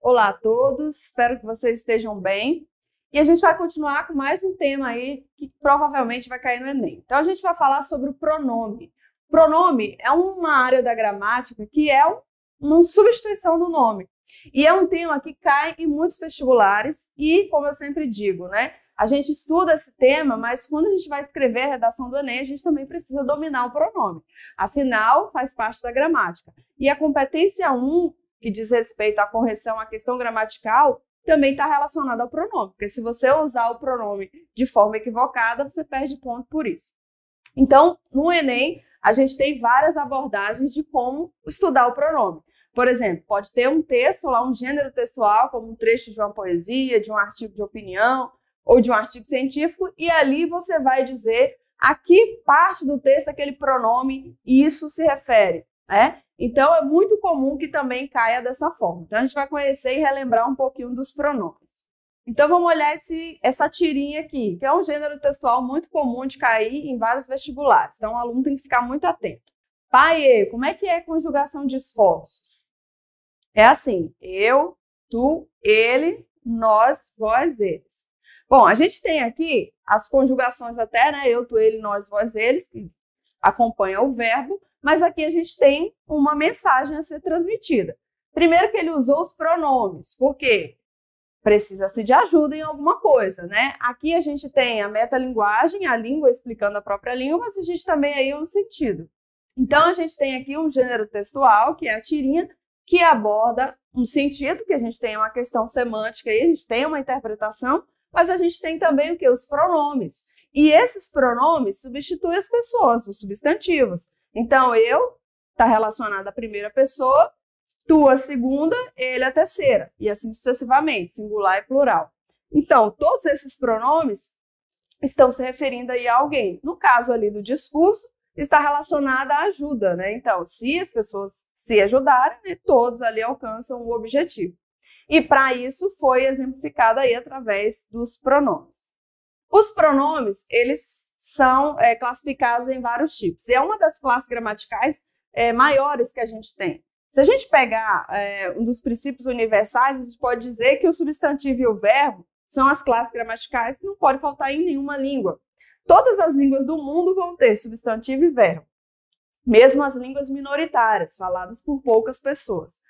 Olá a todos, espero que vocês estejam bem. E a gente vai continuar com mais um tema aí que provavelmente vai cair no Enem. Então a gente vai falar sobre o pronome. Pronome é uma área da gramática que é uma substituição do nome. E é um tema que cai em muitos vestibulares e, como eu sempre digo, né? A gente estuda esse tema, mas quando a gente vai escrever a redação do Enem, a gente também precisa dominar o pronome. Afinal, faz parte da gramática. E a competência 1, que diz respeito à correção, à questão gramatical, também está relacionada ao pronome. Porque se você usar o pronome de forma equivocada, você perde ponto por isso. Então, no Enem, a gente tem várias abordagens de como estudar o pronome. Por exemplo, pode ter um texto lá, um gênero textual, como um trecho de uma poesia, de um artigo de opinião, ou de um artigo científico, e ali você vai dizer a que parte do texto aquele pronome isso se refere, né? Então, é muito comum que também caia dessa forma. Então, a gente vai conhecer e relembrar um pouquinho dos pronomes. Então, vamos olhar essa tirinha aqui, que é um gênero textual muito comum de cair em vários vestibulares. Então, o aluno tem que ficar muito atento. Pai, como é que é a conjugação de esforços? É assim, eu, tu, ele, nós, vós, eles. Bom, a gente tem aqui as conjugações até, né? Eu, tu, ele, nós, vós, eles, que acompanham o verbo, mas aqui a gente tem uma mensagem a ser transmitida. Primeiro que ele usou os pronomes, porque precisa-se de ajuda em alguma coisa, né? Aqui a gente tem a metalinguagem, a língua explicando a própria língua, mas a gente também aí um sentido. Então, a gente tem aqui um gênero textual, que é a tirinha, que aborda um sentido, que a gente tem uma questão semântica aí, a gente tem uma interpretação, mas a gente tem também o que? Os pronomes. E esses pronomes substituem as pessoas, os substantivos. Então, eu está relacionado à primeira pessoa, tu a segunda, ele a terceira, e assim sucessivamente, singular e plural. Então, todos esses pronomes estão se referindo aí a alguém. No caso ali do discurso, está relacionada à ajuda, né? Então, se as pessoas se ajudarem, né, todos ali alcançam o objetivo. E para isso foi exemplificado aí através dos pronomes. Os pronomes, eles são classificados em vários tipos. E é uma das classes gramaticais maiores que a gente tem. Se a gente pegar um dos princípios universais, a gente pode dizer que o substantivo e o verbo são as classes gramaticais que não podem faltar em nenhuma língua. Todas as línguas do mundo vão ter substantivo e verbo, mesmo as línguas minoritárias, faladas por poucas pessoas.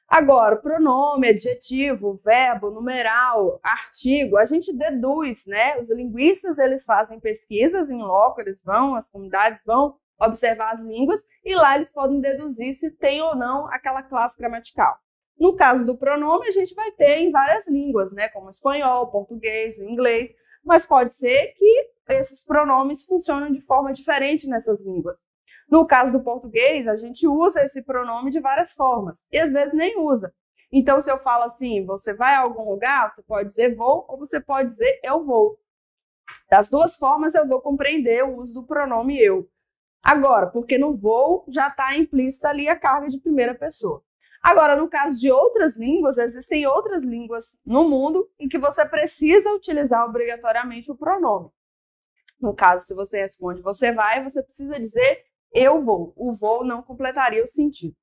Agora, pronome, adjetivo, verbo, numeral, artigo, a gente deduz, né? Os linguistas, eles fazem pesquisas em loco, eles vão, as comunidades vão observar as línguas e lá eles podem deduzir se tem ou não aquela classe gramatical. No caso do pronome, a gente vai ter em várias línguas, né? Como o espanhol, o português, o inglês, mas pode ser que esses pronomes funcionam de forma diferente nessas línguas. No caso do português, a gente usa esse pronome de várias formas e às vezes nem usa. Então, se eu falo assim, você vai a algum lugar, você pode dizer vou ou você pode dizer eu vou. Das duas formas eu vou compreender o uso do pronome eu. Agora, porque no vou já está implícita ali a carga de primeira pessoa. Agora, no caso de outras línguas, existem outras línguas no mundo em que você precisa utilizar obrigatoriamente o pronome. No caso, se você responde você vai, você precisa dizer eu vou. O vou não completaria o sentido.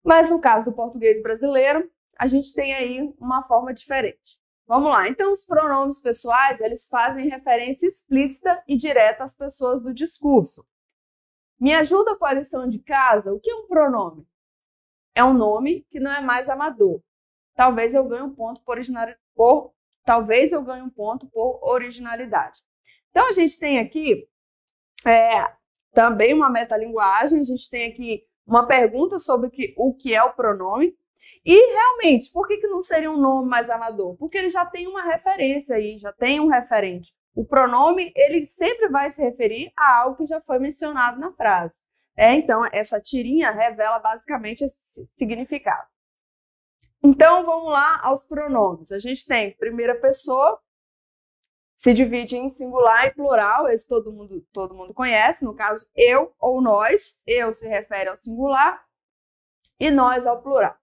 Mas no caso do português brasileiro, a gente tem aí uma forma diferente. Vamos lá. Então, os pronomes pessoais, eles fazem referência explícita e direta às pessoas do discurso. Me ajuda com a lição de casa? O que é um pronome? É um nome que não é mais amador. Talvez eu ganhe um ponto por originalidade. Então, a gente tem aqui também uma metalinguagem, a gente tem aqui uma pergunta sobre o que é o pronome. E, realmente, por que não seria um nome mais amador? Porque ele já tem uma referência aí, já tem um referente. O pronome, ele sempre vai se referir a algo que já foi mencionado na frase. Então, essa tirinha revela basicamente esse significado. Então, vamos lá aos pronomes. A gente tem primeira pessoa, se divide em singular e plural, esse todo mundo conhece, no caso eu ou nós. Eu se refere ao singular e nós ao plural.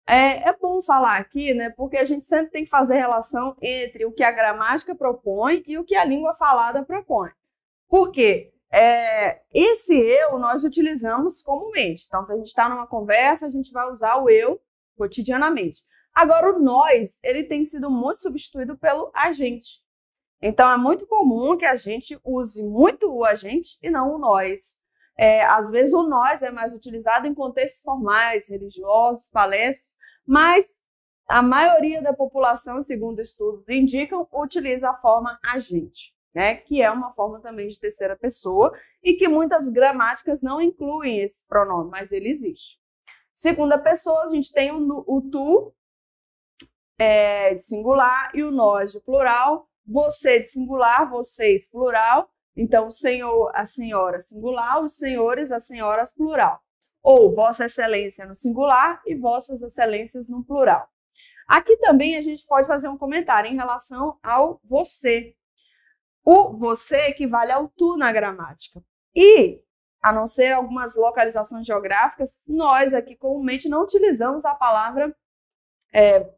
É bom falar aqui, né, porque a gente sempre tem que fazer relação entre o que a gramática propõe e o que a língua falada propõe. Por quê? Esse eu nós utilizamos comumente. Então, se a gente está numa conversa, a gente vai usar o eu cotidianamente. Agora, o nós, ele tem sido muito substituído pelo a gente. Então, é muito comum que a gente use muito o a gente e não o nós. Às vezes, o nós é mais utilizado em contextos formais, religiosos, palestras, mas a maioria da população, segundo estudos indicam, utiliza a forma a gente, né? Que é uma forma também de terceira pessoa e que muitas gramáticas não incluem esse pronome, mas ele existe. Segunda pessoa, a gente tem o tu, de singular, e o nós de plural, você de singular, vocês plural, então o senhor, a senhora singular, os senhores, as senhoras plural. Ou vossa excelência no singular e vossas excelências no plural. Aqui também a gente pode fazer um comentário em relação ao você. O você equivale ao tu na gramática. E, a não ser algumas localizações geográficas, nós aqui comumente não utilizamos a palavra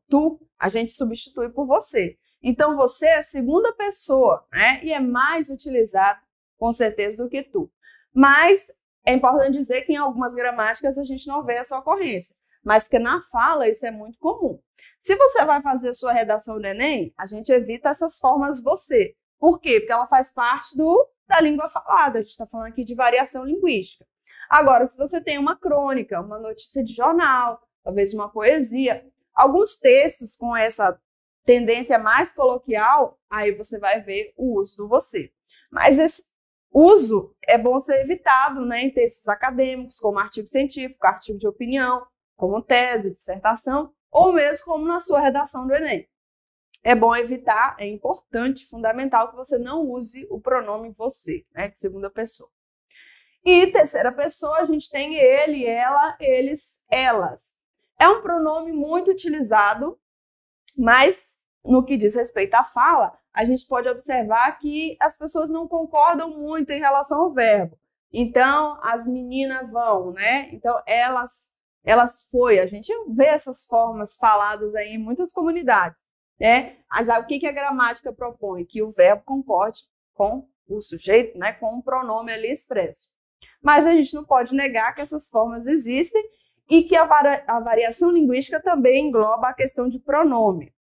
tu, a gente substitui por você. Então, você é a segunda pessoa, né? E é mais utilizado, com certeza, do que tu. Mas é importante dizer que em algumas gramáticas a gente não vê essa ocorrência, mas que na fala isso é muito comum. Se você vai fazer a sua redação do Enem, a gente evita essas formas você. Por quê? Porque ela faz parte da língua falada. A gente está falando aqui de variação linguística. Agora, se você tem uma crônica, uma notícia de jornal, talvez uma poesia, alguns textos com essa tendência mais coloquial, aí você vai ver o uso do você. Mas esse uso é bom ser evitado, né, em textos acadêmicos, como artigo científico, artigo de opinião, como tese, dissertação, ou mesmo como na sua redação do Enem. É bom evitar, é importante, fundamental que você não use o pronome você, né, de segunda pessoa. E terceira pessoa, a gente tem ele, ela, eles, elas. É um pronome muito utilizado, mas no que diz respeito à fala, a gente pode observar que as pessoas não concordam muito em relação ao verbo. Então, as meninas vão, né? Então, elas foi. A gente vê essas formas faladas aí em muitas comunidades, né? Mas o que a gramática propõe? Que o verbo concorde com o sujeito, né? Com o pronome ali expresso. Mas a gente não pode negar que essas formas existem e que a variação linguística também engloba a questão de pronome.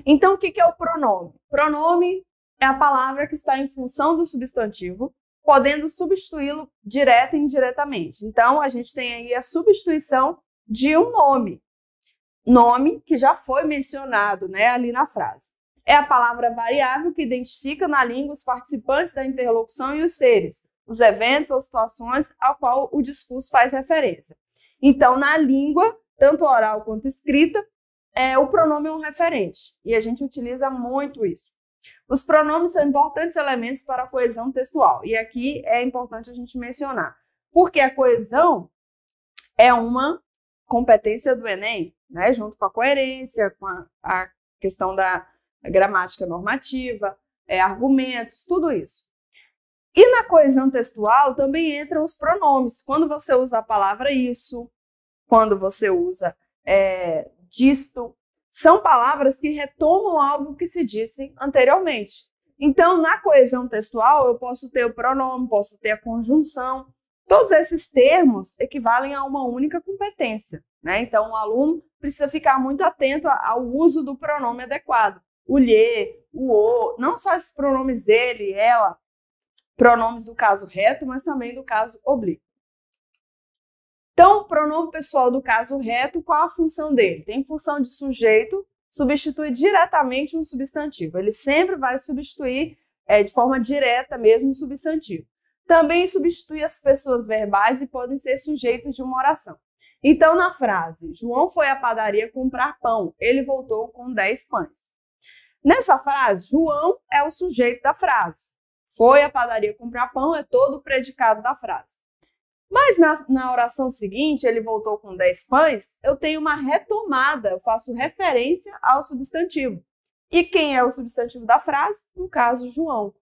Então, o que é o pronome? Pronome é a palavra que está em função do substantivo, podendo substituí-lo direta e indiretamente. Então, a gente tem aí a substituição de um nome que já foi mencionado, né, ali na frase. É a palavra variável que identifica na língua os participantes da interlocução e os seres, os eventos ou situações ao qual o discurso faz referência. Então, na língua, tanto oral quanto escrita, o pronome é um referente, e a gente utiliza muito isso. Os pronomes são importantes elementos para a coesão textual, e aqui é importante a gente mencionar, porque a coesão é uma competência do Enem, né, junto com a coerência, com a questão da gramática normativa, argumentos, tudo isso. E na coesão textual também entram os pronomes. Quando você usa a palavra isso, quando você usa disto, são palavras que retomam algo que se disse anteriormente. Então, na coesão textual, eu posso ter o pronome, posso ter a conjunção. Todos esses termos equivalem a uma única competência, né? Então, o aluno precisa ficar muito atento ao uso do pronome adequado. O lhe, o o, não só esses pronomes ele, ela, pronomes do caso reto, mas também do caso oblíquo. Então, o pronome pessoal do caso reto, qual a função dele? Tem função de sujeito, substitui diretamente um substantivo. Ele sempre vai substituir de forma direta mesmo o substantivo. Também substitui as pessoas verbais e podem ser sujeitos de uma oração. Então, na frase, João foi à padaria comprar pão, ele voltou com 10 pães. Nessa frase, João é o sujeito da frase. Foi à padaria comprar pão é todo o predicado da frase. Mas na oração seguinte, ele voltou com 10 pães, eu tenho uma retomada, eu faço referência ao substantivo. E quem é o substantivo da frase? No caso, João.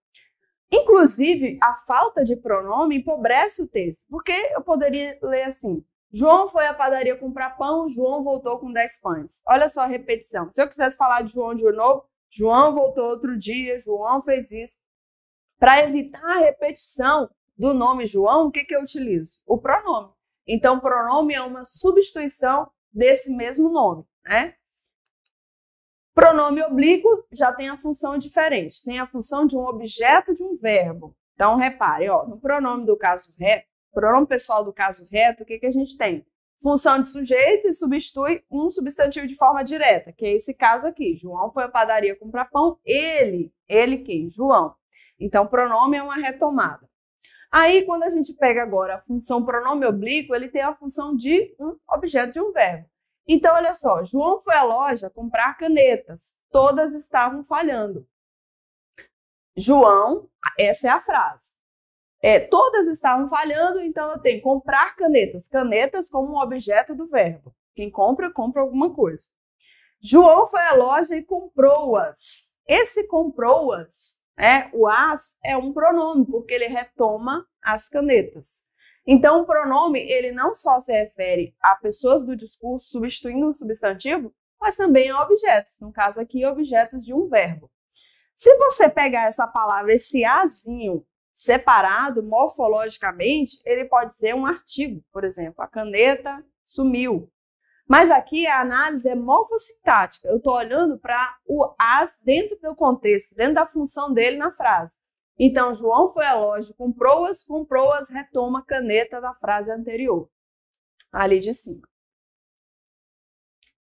Inclusive, a falta de pronome empobrece o texto, porque eu poderia ler assim, João foi à padaria comprar pão, João voltou com 10 pães. Olha só a repetição. Se eu quisesse falar de João de novo, João voltou outro dia, João fez isso. Para evitar a repetição do nome João, o que eu utilizo? O pronome. Então, o pronome é uma substituição desse mesmo nome. né? Pronome oblíquo já tem a função diferente, tem a função de um objeto de um verbo. Então, repare, ó, no pronome do caso reto, pronome pessoal do caso reto, o que que a gente tem? Função de sujeito e substitui um substantivo de forma direta, que é esse caso aqui. João foi à padaria comprar pão, ele quem? João. Então, pronome é uma retomada. Aí, quando a gente pega agora a função pronome oblíquo, ele tem a função de um objeto de um verbo. Então, olha só, João foi à loja comprar canetas, todas estavam falhando. João, essa é a frase. Todas estavam falhando, então eu tenho comprar canetas. Canetas como um objeto do verbo. Quem compra, compra alguma coisa. João foi à loja e comprou-as. Esse comprou-as, o as é um pronome, porque ele retoma as canetas. Então, o pronome, ele não só se refere a pessoas do discurso substituindo um substantivo, mas também a objetos. No caso aqui, objetos de um verbo. Se você pegar essa palavra, esse azinho, separado morfologicamente, ele pode ser um artigo, por exemplo, a caneta sumiu. Mas aqui a análise é morfossintática, eu estou olhando para o as dentro do contexto, dentro da função dele na frase. Então, João foi à loja, comprou-as, retoma a caneta da frase anterior, ali de cima.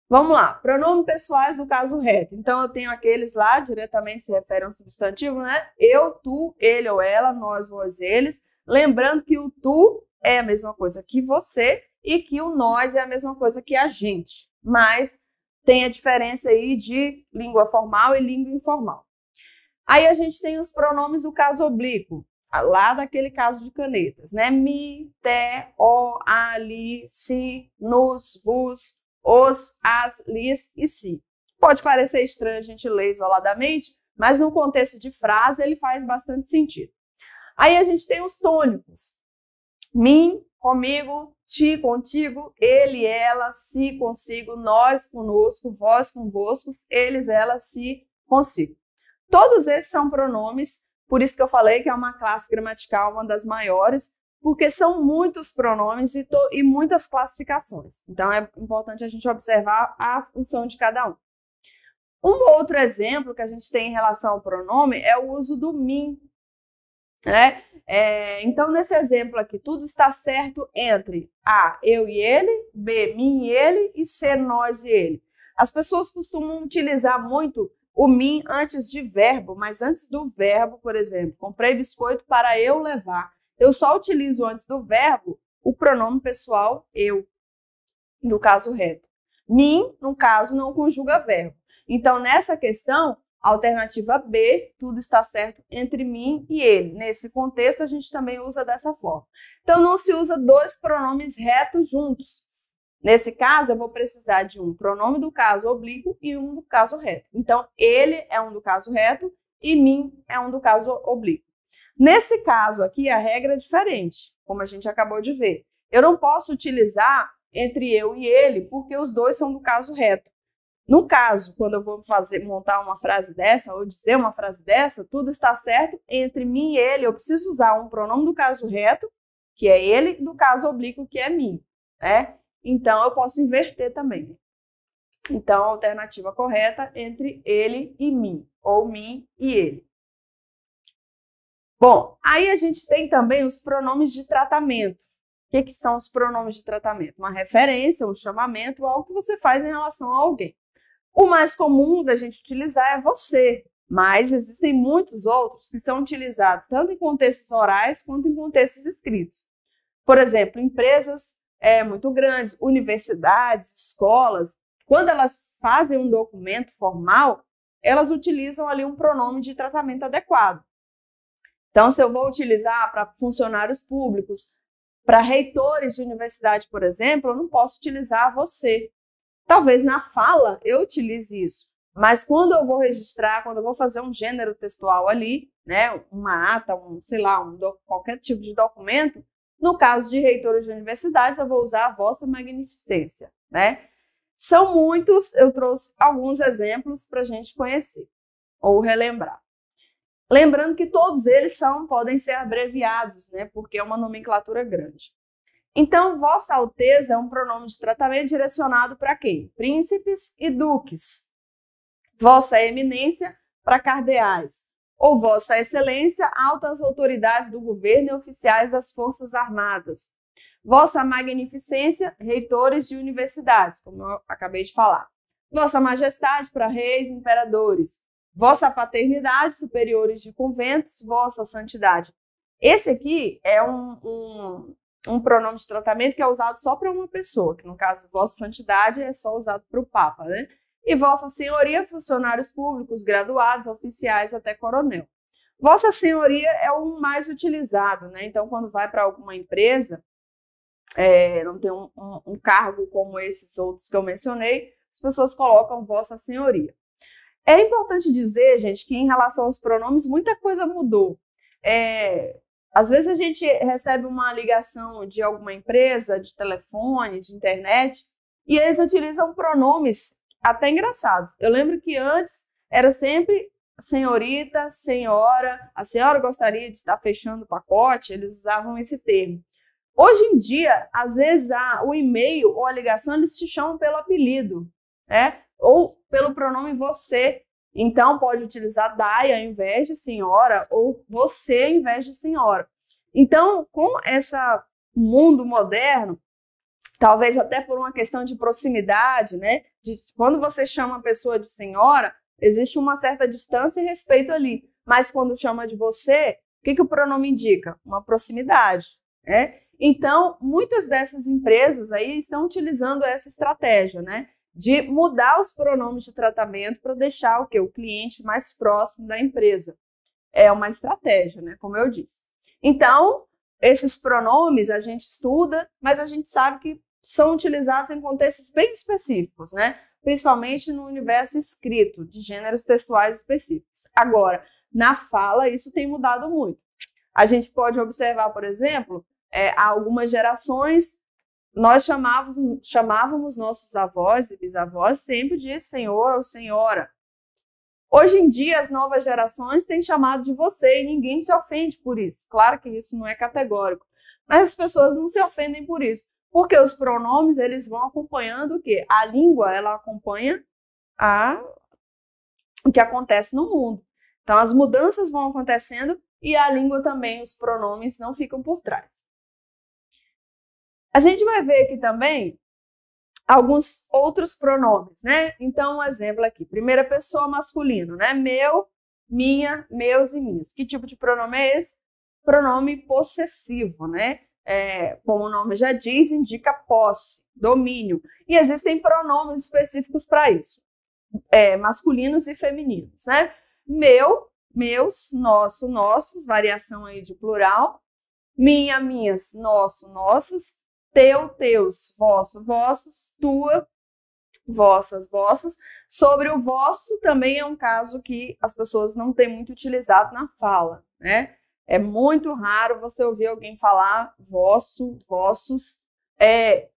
Vamos lá, pronomes pessoais do caso reto. Então, eu tenho aqueles lá, diretamente se referem a um substantivo, né? Eu, tu, ele ou ela, nós, vós, eles. Lembrando que o tu é a mesma coisa que você e que o nós é a mesma coisa que a gente. Mas tem a diferença aí de língua formal e língua informal. Aí a gente tem os pronomes do caso oblíquo, lá daquele caso de canetas, né? Mi, te, o, a, li, si, nos, vos, os, as, lis e si. Pode parecer estranho a gente ler isoladamente, mas no contexto de frase ele faz bastante sentido. Aí a gente tem os tônicos. Mim, comigo, ti, contigo, ele, ela, si, consigo, nós, conosco, vós, convosco, eles, elas, si, consigo. Todos esses são pronomes, por isso que eu falei que é uma classe gramatical, uma das maiores, porque são muitos pronomes e muitas classificações. Então, é importante a gente observar a função de cada um. Um outro exemplo que a gente tem em relação ao pronome é o uso do mim. Né? Então, nesse exemplo aqui, tudo está certo entre A, eu e ele, B, mim e ele, e C, nós e ele. As pessoas costumam utilizar muito o mim antes de verbo, mas antes do verbo, por exemplo, comprei biscoito para eu levar. Eu só utilizo antes do verbo o pronome pessoal eu, no caso reto. Mim, no caso, não conjuga verbo. Então, nessa questão, alternativa B, tudo está certo entre mim e ele. Nesse contexto, a gente também usa dessa forma. Então, não se usa dois pronomes retos juntos. Nesse caso, eu vou precisar de um pronome do caso oblíquo e um do caso reto. Então, ele é um do caso reto e mim é um do caso oblíquo. Nesse caso aqui, a regra é diferente, como a gente acabou de ver. Eu não posso utilizar entre eu e ele, porque os dois são do caso reto. No caso, quando eu vou montar uma frase dessa, ou dizer uma frase dessa, tudo está certo entre mim e ele. Eu preciso usar um pronome do caso reto, que é ele, e do caso oblíquo, que é mim, né? Então, eu posso inverter também. Então, a alternativa correta entre ele e mim, ou mim e ele. Bom, aí a gente tem também os pronomes de tratamento. O que são os pronomes de tratamento? Uma referência, um chamamento, algo que você faz em relação a alguém. O mais comum da gente utilizar é você, mas existem muitos outros que são utilizados tanto em contextos orais quanto em contextos escritos. Por exemplo, empresas muito grandes, universidades, escolas, quando elas fazem um documento formal, elas utilizam ali um pronome de tratamento adequado. Então, se eu vou utilizar para funcionários públicos, para reitores de universidade, por exemplo, eu não posso utilizar você. Talvez na fala eu utilize isso, mas quando eu vou registrar, quando eu vou fazer um gênero textual ali, né, uma ata, qualquer tipo de documento, no caso de reitores de universidades, eu vou usar a vossa magnificência, né? São muitos, eu trouxe alguns exemplos para a gente conhecer ou relembrar. Lembrando que todos eles podem ser abreviados, né? Porque é uma nomenclatura grande. Então, Vossa Alteza é um pronome de tratamento direcionado para quem? Príncipes e duques. Vossa Eminência para cardeais. Ou Vossa Excelência, altas autoridades do governo e oficiais das Forças Armadas. Vossa Magnificência, reitores de universidades, como eu acabei de falar. Vossa Majestade para reis e imperadores. Vossa Paternidade, superiores de conventos. Vossa Santidade. Esse aqui é um pronome de tratamento que é usado só para uma pessoa, que no caso, Vossa Santidade é só usado para o Papa, né? E Vossa Senhoria, funcionários públicos, graduados, oficiais até coronel. Vossa Senhoria é o mais utilizado, né? Então, quando vai para alguma empresa, não tem um cargo como esses outros que eu mencionei, as pessoas colocam Vossa Senhoria. É importante dizer, gente, que em relação aos pronomes, muita coisa mudou. Às vezes a gente recebe uma ligação de alguma empresa, de telefone, de internet, e eles utilizam pronomes até engraçados. Eu lembro que antes era sempre senhorita, senhora, a senhora gostaria de estar fechando o pacote, eles usavam esse termo. Hoje em dia, às vezes, o e-mail ou a ligação, eles te chamam pelo apelido, né? Ou pelo pronome você. Então, pode utilizar Dai ao invés de senhora, ou você ao invés de senhora. Então, com esse mundo moderno, talvez até por uma questão de proximidade, né? Quando você chama a pessoa de senhora, existe uma certa distância e respeito ali. Mas quando chama de você, o que o pronome indica? Uma proximidade, né? Então, muitas dessas empresas aí estão utilizando essa estratégia, né? De mudar os pronomes de tratamento para deixar o cliente mais próximo da empresa. É uma estratégia, né? Como eu disse. Então, esses pronomes a gente estuda, mas a gente sabe que são utilizados em contextos bem específicos, né? Principalmente no universo escrito, de gêneros textuais específicos. Agora, na fala, isso tem mudado muito. A gente pode observar, por exemplo, há algumas gerações, nós chamávamos nossos avós e bisavós sempre de senhor ou senhora. Hoje em dia, as novas gerações têm chamado de você e ninguém se ofende por isso. Claro que isso não é categórico, mas as pessoas não se ofendem por isso, porque os pronomes eles vão acompanhando o quê? A língua ela acompanha o que acontece no mundo. Então, as mudanças vão acontecendo e a língua também, os pronomes não ficam por trás. A gente vai ver aqui também alguns outros pronomes, né? Então, um exemplo aqui, primeira pessoa masculino, né? Meu, minha, meus e minhas. Que tipo de pronome é esse? Pronome possessivo, né? Como o nome já diz, indica posse, domínio. E existem pronomes específicos para isso, masculinos e femininos, né? Meu, meus, nosso, nossos, variação aí de plural. Minha, minhas, nosso, nossas. Teu, teus, vosso, vossos, tua, vossas, vossos. Sobre o vosso também é um caso que as pessoas não têm muito utilizado na fala, né? É muito raro você ouvir alguém falar vosso, vossos.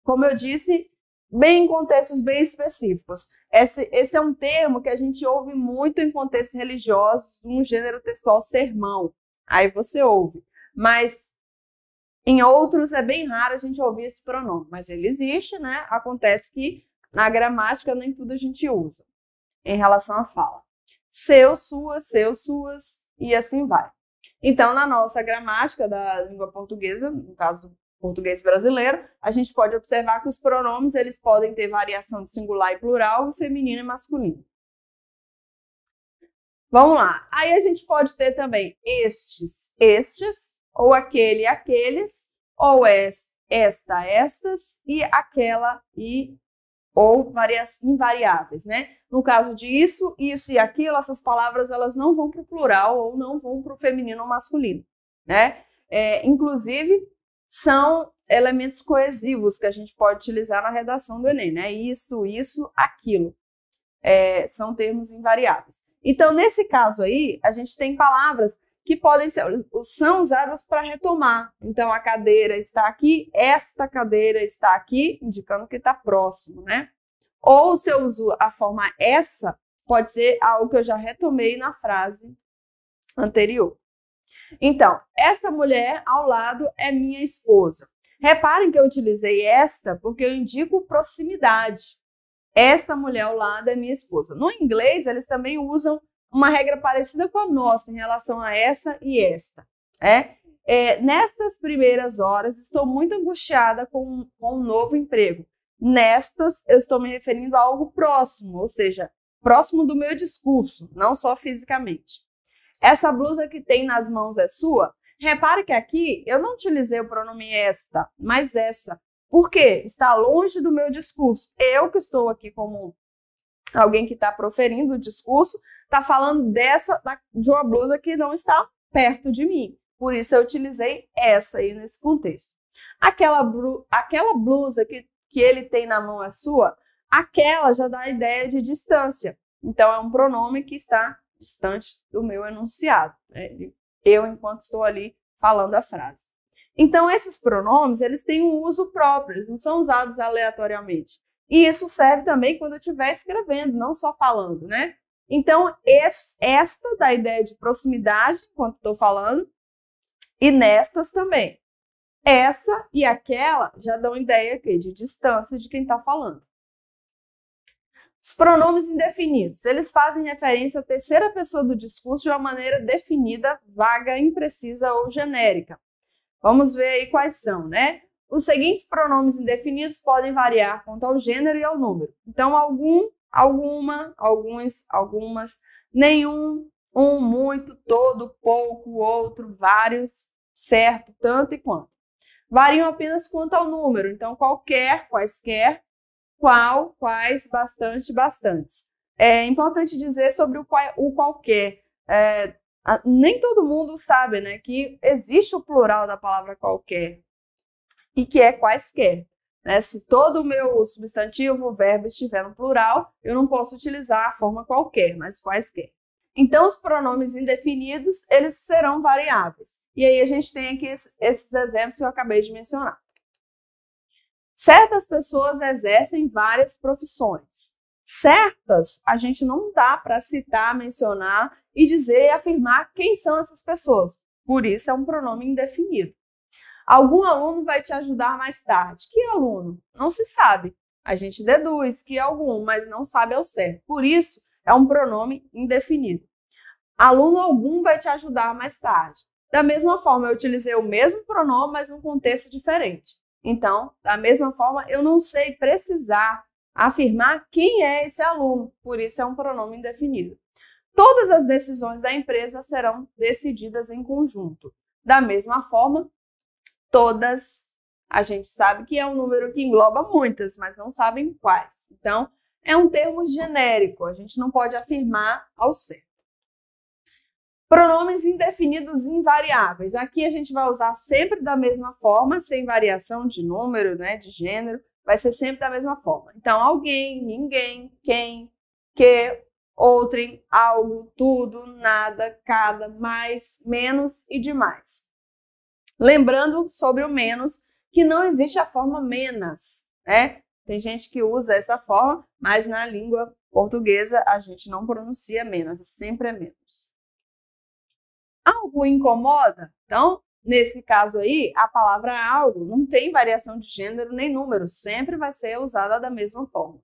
Como eu disse, bem em contextos bem específicos. Esse é um termo que a gente ouve muito em contextos religiosos, no gênero textual sermão. Aí você ouve. Mas em outros é bem raro a gente ouvir esse pronome, mas ele existe, né? Acontece que na gramática nem tudo a gente usa em relação à fala. Seu, suas, e assim vai. Então, na nossa gramática da língua portuguesa, no caso do português brasileiro, a gente pode observar que os pronomes eles podem ter variação de singular e plural, feminino e masculino. Vamos lá. Aí a gente pode ter também estes, ou aquele, aqueles, ou esta, estas, e aquela, ou invariáveis, né? No caso de isso e aquilo, essas palavras elas não vão para o plural ou não vão para o feminino ou masculino, né? Inclusive, são elementos coesivos que a gente pode utilizar na redação do Enem, né? Isso, aquilo. São termos invariáveis. Então, nesse caso aí, a gente tem palavras que são usadas para retomar. Então, a cadeira está aqui, esta cadeira está aqui, indicando que está próximo, né? Ou se eu uso a forma essa, pode ser algo que eu já retomei na frase anterior. Então, esta mulher ao lado é minha esposa. Reparem que eu utilizei esta porque eu indico proximidade. Esta mulher ao lado é minha esposa. No inglês, eles também usam uma regra parecida com a nossa em relação a essa e esta. Nestas primeiras horas, estou muito angustiada com um novo emprego. Nestas, eu estou me referindo a algo próximo, ou seja, próximo do meu discurso, não só fisicamente. Essa blusa que tem nas mãos é sua? Repare que aqui eu não utilizei o pronome esta, mas essa. Por quê? Está longe do meu discurso. Eu que estou aqui como alguém que está proferindo o discurso, está falando de uma blusa que não está perto de mim. Por isso eu utilizei essa aí nesse contexto. Aquela blusa que ele tem na mão é sua? Aquela já dá a ideia de distância. Então é um pronome que está distante do meu enunciado. Eu enquanto estou ali falando a frase. Então, esses pronomes, eles têm um uso próprio, eles não são usados aleatoriamente. E isso serve também quando eu estiver escrevendo, não só falando, né? Então, esta dá a ideia de proximidade, enquanto estou falando, e nestas também. Essa e aquela já dão ideia aqui de distância de quem está falando. Os pronomes indefinidos, eles fazem referência à terceira pessoa do discurso de uma maneira definida, vaga, imprecisa ou genérica. Vamos ver aí quais são, né? Os seguintes pronomes indefinidos podem variar quanto ao gênero e ao número. Então, algum, alguma, alguns, algumas, nenhum, um, muito, todo, pouco, outro, vários, certo, tanto e quanto. Variam apenas quanto ao número. Então, qualquer, quaisquer, qual, quais, bastante, bastantes. É importante dizer sobre o qualquer. Nem todo mundo sabe, né, que existe o plural da palavra qualquer e que é quaisquer. Né? Se todo o meu substantivo, verbo estiver no plural, eu não posso utilizar a forma qualquer, mas quaisquer. Então, os pronomes indefinidos, eles serão variáveis. E aí a gente tem aqui esses exemplos que eu acabei de mencionar. Certas pessoas exercem várias profissões. Certas, a gente não dá para citar, mencionar e dizer e afirmar quem são essas pessoas. Por isso é um pronome indefinido. Algum aluno vai te ajudar mais tarde. Que aluno? Não se sabe. A gente deduz que é algum, mas não sabe ao certo. Por isso é um pronome indefinido. Aluno algum vai te ajudar mais tarde. Da mesma forma, eu utilizei o mesmo pronome, mas em um contexto diferente. Então, da mesma forma, eu não sei precisar afirmar quem é esse aluno, por isso é um pronome indefinido. Todas as decisões da empresa serão decididas em conjunto. Da mesma forma, todas, a gente sabe que é um número que engloba muitas, mas não sabem quais. Então, é um termo genérico, a gente não pode afirmar ao certo. Pronomes indefinidos invariáveis. Aqui a gente vai usar sempre da mesma forma, sem variação de número, né, de gênero, vai ser sempre da mesma forma. Então, alguém, ninguém, quem, que, outrem, algo, tudo, nada, cada, mais, menos e demais. Lembrando sobre o menos, que não existe a forma menos, né? Tem gente que usa essa forma, mas na língua portuguesa a gente não pronuncia menos, sempre é menos. Algo incomoda? Então, nesse caso aí, a palavra algo não tem variação de gênero nem número, sempre vai ser usada da mesma forma.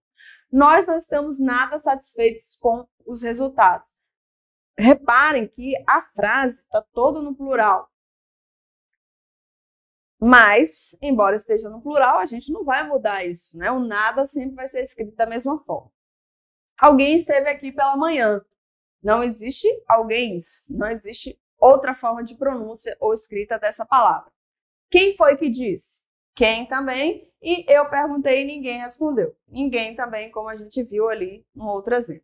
Nós não estamos nada satisfeitos com os resultados. Reparem que a frase está toda no plural. Mas, embora esteja no plural, a gente não vai mudar isso, né? O nada sempre vai ser escrito da mesma forma. Alguém esteve aqui pela manhã. Não existe alguém, não existe outra forma de pronúncia ou escrita dessa palavra. Quem foi que disse? Quem também. E eu perguntei e ninguém respondeu. Ninguém também, como a gente viu ali no outro exemplo.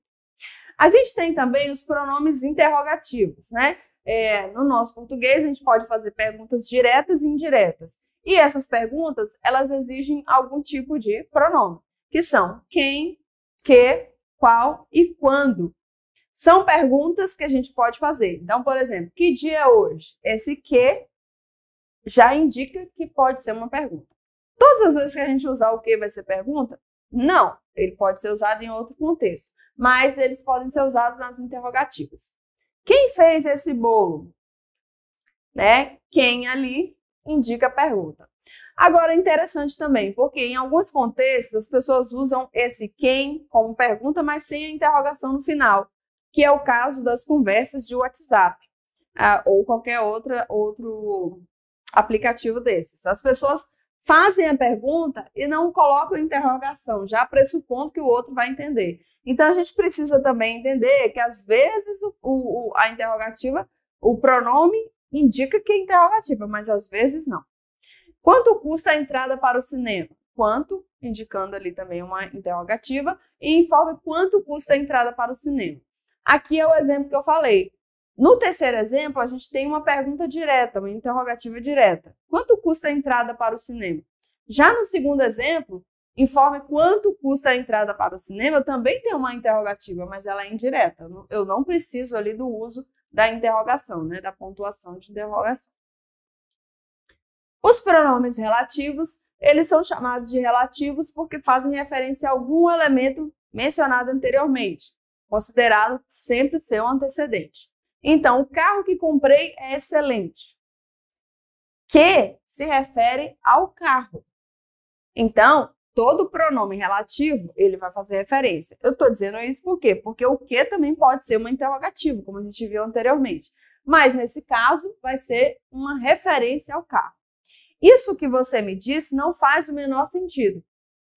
A gente tem também os pronomes interrogativos, né? No nosso português, a gente pode fazer perguntas diretas e indiretas. E essas perguntas, elas exigem algum tipo de pronome, que são quem, que, qual e quando. São perguntas que a gente pode fazer. Então, por exemplo, que dia é hoje? Esse que já indica que pode ser uma pergunta. Todas as vezes que a gente usar o que vai ser pergunta? Não, ele pode ser usado em outro contexto, mas eles podem ser usados nas interrogativas. Quem fez esse bolo? Né? Quem ali indica a pergunta. Agora, é interessante também, porque em alguns contextos as pessoas usam esse quem como pergunta, mas sem a interrogação no final, que é o caso das conversas de WhatsApp, ou qualquer outro aplicativo desses. As pessoas fazem a pergunta e não colocam a interrogação, já pressupondo que o outro vai entender. Então, a gente precisa também entender que, às vezes, a interrogativa, o pronome indica que é interrogativa, mas às vezes não. Quanto custa a entrada para o cinema? Quanto, indicando ali também uma interrogativa, e informe quanto custa a entrada para o cinema. Aqui é o exemplo que eu falei. No terceiro exemplo, a gente tem uma pergunta direta, uma interrogativa direta. Quanto custa a entrada para o cinema? Já no segundo exemplo, informe quanto custa a entrada para o cinema, também tem uma interrogativa, mas ela é indireta. Eu não preciso ali do uso da interrogação, né, da pontuação de interrogação. Os pronomes relativos, eles são chamados de relativos porque fazem referência a algum elemento mencionado anteriormente, considerado sempre ser um antecedente. Então, o carro que comprei é excelente. Que se refere ao carro. Então, todo pronome relativo, ele vai fazer referência. Eu estou dizendo isso por quê? Porque o que também pode ser uma interrogativa, como a gente viu anteriormente. Mas, nesse caso, vai ser uma referência ao carro. Isso que você me disse não faz o menor sentido.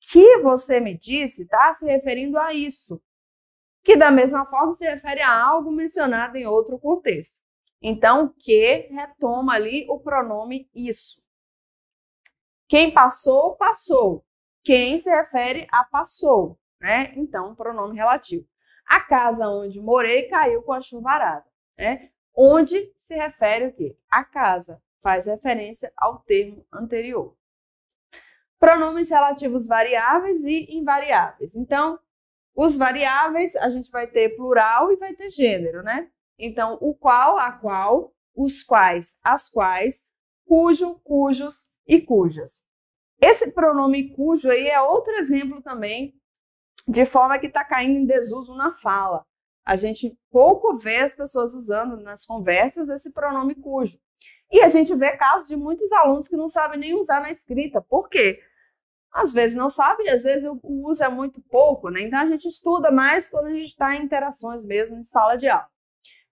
Que você me disse está se referindo a isso, que da mesma forma se refere a algo mencionado em outro contexto. Então, que retoma ali o pronome isso. Quem passou, passou. Quem se refere a passou, né? Então, pronome relativo. A casa onde morei caiu com a chuvarada, né? Onde se refere o quê? A casa. Faz referência ao termo anterior. Pronomes relativos variáveis e invariáveis. Então, os variáveis, a gente vai ter plural e vai ter gênero, né? Então, o qual, a qual, os quais, as quais, cujo, cujos e cujas. Esse pronome cujo aí é outro exemplo também de forma que está caindo em desuso na fala. A gente pouco vê as pessoas usando nas conversas esse pronome cujo. E a gente vê casos de muitos alunos que não sabem nem usar na escrita. Por quê? Às vezes não sabe, às vezes o uso é muito pouco, né? Então a gente estuda mais quando a gente está em interações mesmo em sala de aula.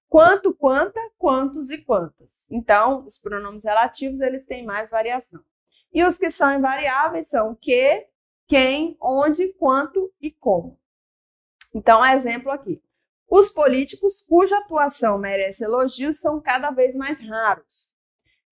Quanto, quanta, quantos e quantas. Então, os pronomes relativos, eles têm mais variação. E os que são invariáveis são que, quem, onde, quanto e como. Então, exemplo aqui. Os políticos cuja atuação merece elogios são cada vez mais raros.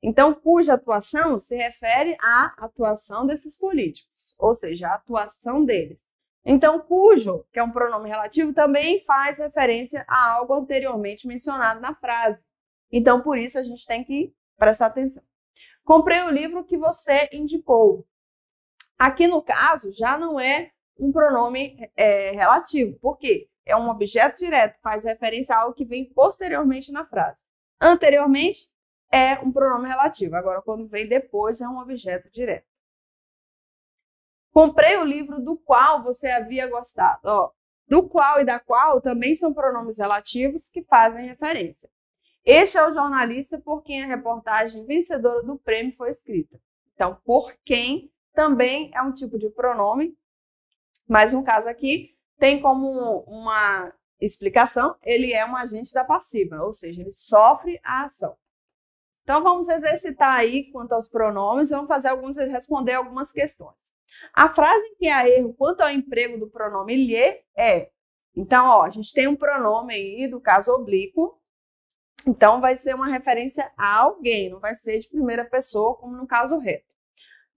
Então, cuja atuação se refere à atuação desses políticos, ou seja, a atuação deles. Então, cujo, que é um pronome relativo, também faz referência a algo anteriormente mencionado na frase. Então, por isso, a gente tem que prestar atenção. Comprei o livro que você indicou. Aqui, no caso, já não é um pronome relativo. Por quê? É um objeto direto, faz referência a algo que vem posteriormente na frase. Anteriormente, é um pronome relativo. Agora, quando vem depois, é um objeto direto. Comprei o livro do qual você havia gostado. Ó, do qual e da qual também são pronomes relativos que fazem referência. Este é o jornalista por quem a reportagem vencedora do prêmio foi escrita. Então, por quem também é um tipo de pronome, mas no caso aqui tem como uma explicação, ele é um agente da passiva, ou seja, ele sofre a ação. Então, vamos exercitar aí quanto aos pronomes, vamos responder algumas questões. A frase em que há erro quanto ao emprego do pronome lhe é. Então, ó, a gente tem um pronome aí do caso oblíquo, então vai ser uma referência a alguém, não vai ser de primeira pessoa, como no caso reto.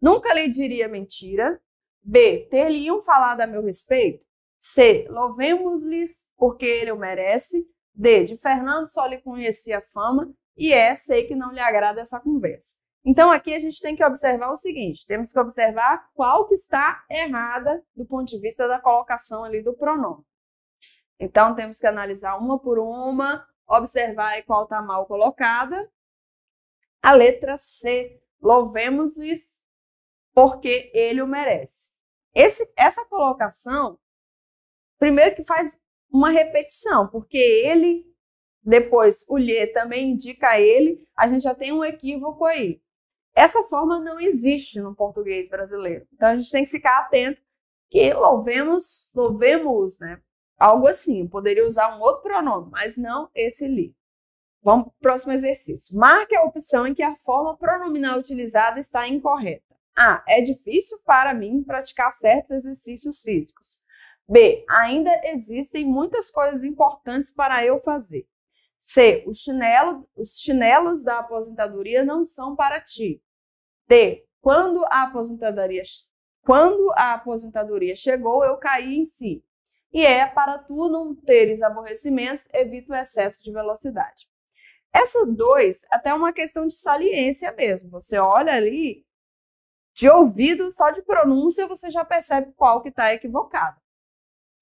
Nunca lhe diria mentira. B, ter-lhe-iam falado a meu respeito. C, louvemos-lhes porque ele o merece. D, de Fernando só lhe conhecia a fama. E sei que não lhe agrada essa conversa. Então, aqui a gente tem que observar o seguinte, temos que observar qual que está errada do ponto de vista da colocação ali do pronome. Então, temos que analisar uma por uma, observar qual está mal colocada. A letra C, louvemos-lhes porque ele o merece. Essa colocação, primeiro que faz uma repetição, porque ele... Depois, o lhe também indica ele, a gente já tem um equívoco aí. Essa forma não existe no português brasileiro. Então, a gente tem que ficar atento que louvemos, né? Algo assim. Eu poderia usar um outro pronome, mas não esse li. Vamos para o próximo exercício. Marque a opção em que a forma pronominal utilizada está incorreta. A. É difícil para mim praticar certos exercícios físicos. B. Ainda existem muitas coisas importantes para eu fazer. C. Os chinelos da aposentadoria não são para ti. D. Quando a aposentadoria chegou, eu caí em si. E para tu não teres aborrecimentos, evita o excesso de velocidade. Essa 2 até é uma questão de saliência mesmo. Você olha ali, de ouvido, só de pronúncia, você já percebe qual que está equivocado.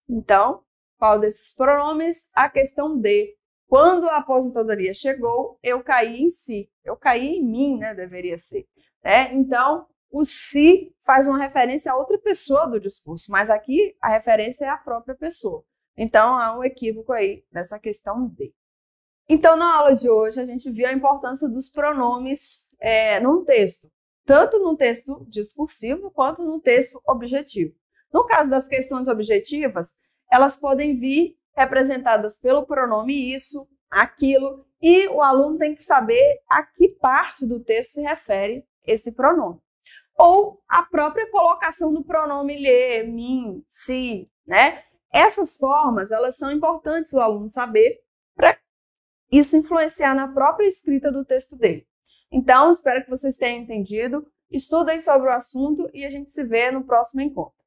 Então, qual desses pronomes? A questão D. Quando a aposentadoria chegou, eu caí em si. Eu caí em mim, né? Deveria ser. Então, o si faz uma referência a outra pessoa do discurso, mas aqui a referência é a própria pessoa. Então, há um equívoco aí nessa questão D. Então, na aula de hoje, a gente viu a importância dos pronomes num texto, tanto no texto discursivo quanto no texto objetivo. No caso das questões objetivas, elas podem vir representadas pelo pronome isso, aquilo, e o aluno tem que saber a que parte do texto se refere esse pronome. Ou a própria colocação do pronome lhe, mim, si, né? Essas formas, elas são importantes o aluno saber para isso influenciar na própria escrita do texto dele. Então, espero que vocês tenham entendido. Estudem sobre o assunto e a gente se vê no próximo encontro.